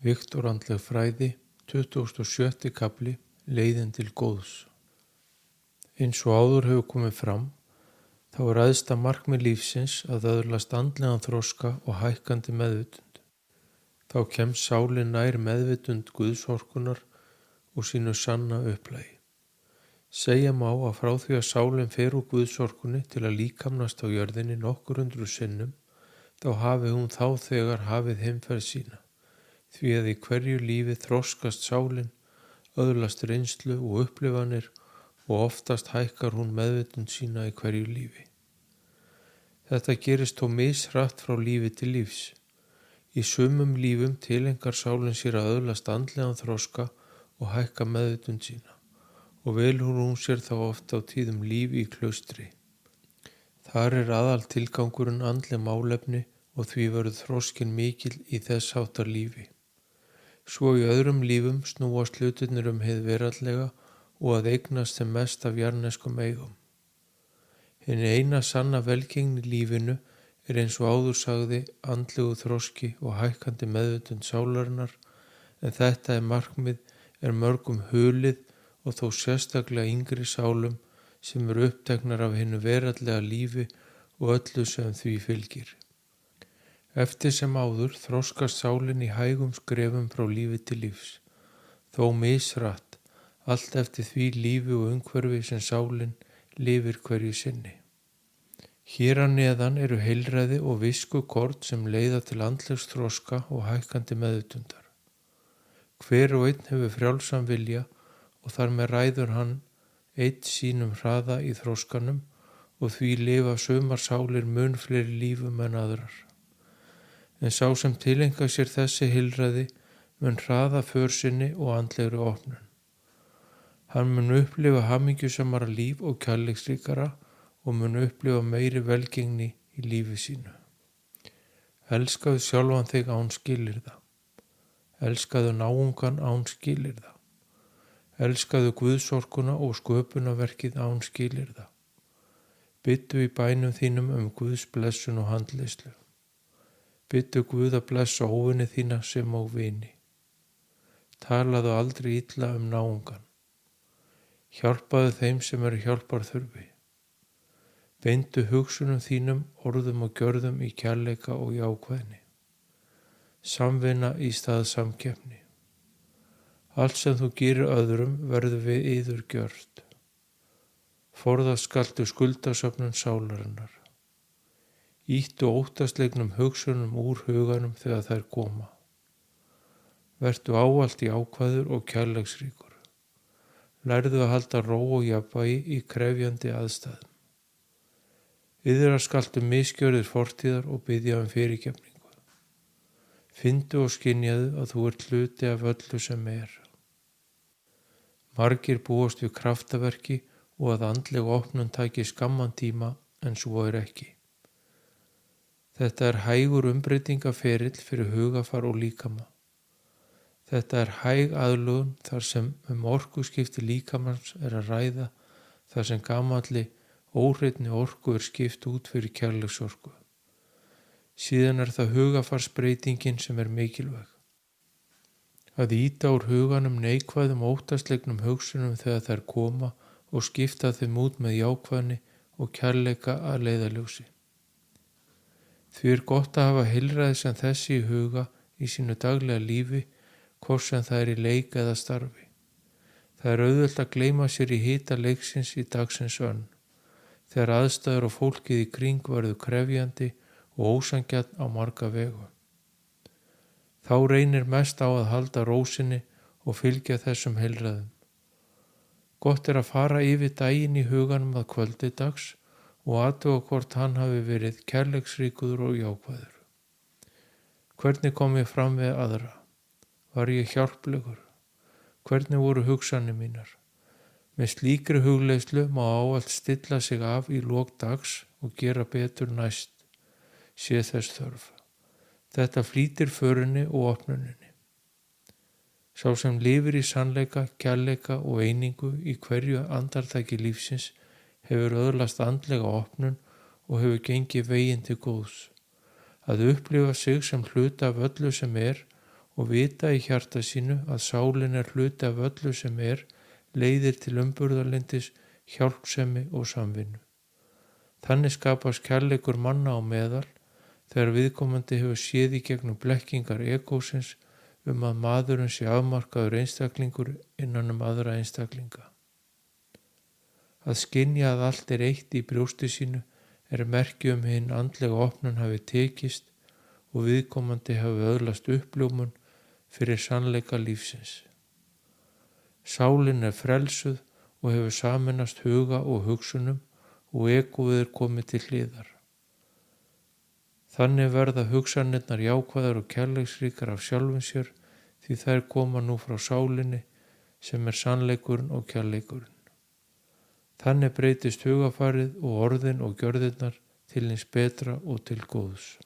Viktorandleg fræði, 27. kafli, leiðin til góðs. Eins og áður hefur komið fram, þá er æðsta markmið lífsins að öðlast andlegan þroska og hækkandi meðvitund. Þá kemst sálin nær meðvitund Guðsorkunar og sínu sanna upplagi. Segja má að frá því að sálin fer úr Guðsorkunni til að líkamnast á jörðinni nokkur hundruð sinnum, þá hafi hún þá þegar hafið heimferð sína. Því að í hverju lífi þroskast sálin, öðlast reynslu og upplifanir og oftast hækkar hún meðvitund sína í hverju lífi. Þetta gerist þó mishratt frá lífi til lífs. Í sumum lífum tileinkar sálin sér að öðlast andlegan þroska og hækka meðvitund sína og velur hún sér þá oft á tíðum lífi í klaustri. Þar er aðal tilgangurinn andleg málefni og því verður þroskinn mikill í þess háttar lífi. Svo í öðrum lífum snúast hlutirnir hið veraldlega og að eignast sem mest af jarðneskum eigum. Hinn eina sanna velgengni í lífinu er eins og áður sagði andlegu þroski og hækkandi meðvitund sálarinnar, en þetta markmið er mörgum hulið og þó sérstaklega yngri sálum sem eru uppteknar af hinnu veraldlega lífi og öllu sem því fylgir. Eftir sem áður þroskast sálin í hægum skrefum frá lífi til lífs, þó mishratt, allt eftir því lífi og umhverfi sem sálin lifir hverju sinni. Hér að neðan eru heilræði og viskukort sem leiða til andlegs þroska og hækkandi meðvitundar. Hver og einn hefur frjálsan vilja og þar með ræður hann einn sínum hraða í þroskanum og því lifa sumar sálir mun fleiri lífum en aðrar. En sá sem tileinkar sér þessi heilræði mun hraða för sinni og andlegri opnun. Hann mun upplifa hamingjusamara líf og kærleiksríkara og mun upplifa meiri velgengni í lífi sínu. Elskaðu sjálfan þig án skilyrða. Elskaðu náungan án skilyrða. Elskaðu Guðsorkuna og sköpunarverkið án skilyrða. Biddu í bænum þínum Guðs blessun og handleiðslu. Biddu Guð að blessa óvini þína sem og vini. Talaðu aldrei illa náungan. Hjálpaðu þeim sem eru hjálparþurfi. Beindu hugsunum þínum, orðum og gjörðum í kærleika og jákvæðni. Samvinna í stað samkeppni. Allt sem þú gerir öðrum verður við yður gjört. Forðast skaltu skuldasöfnun sálarinnar. Ýttu óttaslegnum hugsunum úr huganum þegar þær koma. Vertu ávallt jákvæður og kærleiksríkur. Lærðu að halda ró og jafnvægi í krefjandi aðstæðum. Yðra skaltu misgjörðir fortíðar og biðja fyrirgefningu. Finndu og skynjaðu að þú ert hluti af öllu sem er. Margir búast við kraftaverki og að andleg opnun taki skamman tíma en svo er ekki. Þetta er hægur umbreytingaferill fyrir hugafar og líkama. Þetta er hæg aðlögun þar sem orkuskipti líkamans er að ræða, þar sem gamalli óhreinni orku er skipt út fyrir kærleiksorku. Síðan er það hugafarsbreytingin sem er mikilvæg. Að ýta úr huganum neikvæðum óttaslegnum hugsunum þegar þær koma og skipta þeim út með jákvæðni og kærleika að leiðarljósi. Því er gott að hafa heilræði sem þessi í huga í sínu daglega lífi, hvort sem það er í leik eða starfi. Það er auðvelt að gleyma sér í hita leiksins í dagsins önn, þegar aðstæður og fólkið í kring verður krefjandi og ósanngjarnt á marga vegu. Þá reynir mest á að halda ró sinni og fylgja þessum heilræðum. Gott er að fara yfir daginn í huganum að kvöldi dags og athuga hvort hann hafi verið kærleiksríkur og jákvæður. Hvernig kom ég fram við aðra? Var ég hjálplegur? Hvernig voru hugsanir mínar? Með slíkri hugleiðslu má ávallt stilla sig af í lok dags og gera betur næst, sé þess þörf. Þetta flýtir förinni og opnuninni. Sá sem lifir í sannleika, kærleika og einingu í hverju andartaki lífsins hefur öðlast andlega opnun og hefur gengið veginn til góðs. Að upplifa sig sem hluta af öllu sem er og vita í hjarta sínu að sálin er hluti af öllu sem leiðir til umburðarlyndis, hjálpsemi og samvinnu. Þannig skapast kærleikur manna á meðal þegar viðkomandi hefur séð í gegnum blekkingar egósins að maðurinn sé afmarkaður einstaklingur innan aðra einstaklinga. Að skynja að allt eitt í brjósti sínu merki hinn andlega opnun hafi tekist og viðkomandi hafi öðlast uppljómun fyrir sannleika lífsins. Sálin frelsuð og hefur sameinast huga og hugsunum og egóið komið til hliðar. Þannig verða hugsanirnar jákvæðar og kærleiksríkar af sjálfum sér því þær koma nú frá sálinni sem sannleikurinn og kærleikurinn. Þannig breytist hugafarið og orðin og gjörðirnar til hins betra og til góðs.